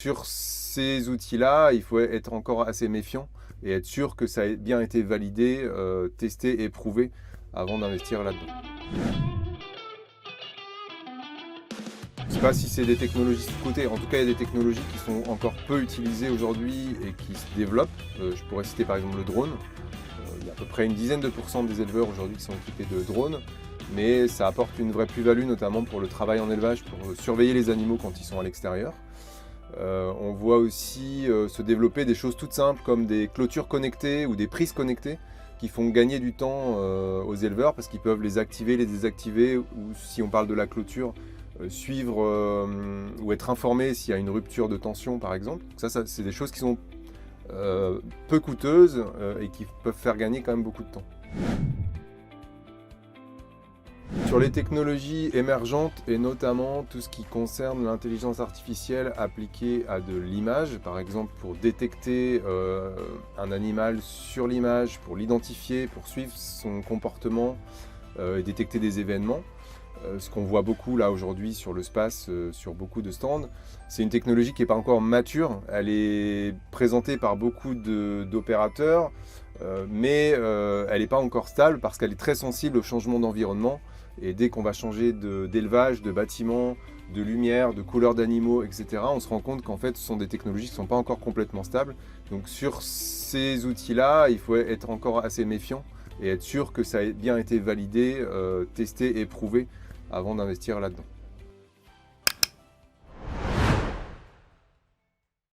Sur ces outils-là, il faut être encore assez méfiant et être sûr que ça ait bien été validé, testé et prouvé avant d'investir là-dedans. Je ne sais pas si c'est des technologies sous-cotées. En tout cas, il y a des technologies qui sont encore peu utilisées aujourd'hui et qui se développent. Je pourrais citer par exemple le drone. Il y a à peu près une dizaine de pourcents des éleveurs aujourd'hui qui sont équipés de drones, mais ça apporte une vraie plus-value, notamment pour le travail en élevage, pour surveiller les animaux quand ils sont à l'extérieur. On voit aussi se développer des choses toutes simples comme des clôtures connectées ou des prises connectées qui font gagner du temps aux éleveurs parce qu'ils peuvent les activer, les désactiver, ou si on parle de la clôture, suivre ou être informés s'il y a une rupture de tension par exemple. Ça c'est des choses qui sont peu coûteuses et qui peuvent faire gagner quand même beaucoup de temps. Sur les technologies émergentes et notamment tout ce qui concerne l'intelligence artificielle appliquée à de l'image, par exemple pour détecter un animal sur l'image, pour l'identifier, pour suivre son comportement et détecter des événements. Ce qu'on voit beaucoup là aujourd'hui sur le space, sur beaucoup de stands, c'est une technologie qui n'est pas encore mature. Elle est présentée par beaucoup d'opérateurs, mais elle n'est pas encore stable parce qu'elle est très sensible au changement d'environnement. Et dès qu'on va changer d'élevage, de bâtiments, de lumière, de couleurs d'animaux, etc., on se rend compte qu'en fait ce sont des technologies qui ne sont pas encore complètement stables. Donc sur ces outils-là, il faut être encore assez méfiant et être sûr que ça ait bien été validé, testé et prouvé avant d'investir là-dedans.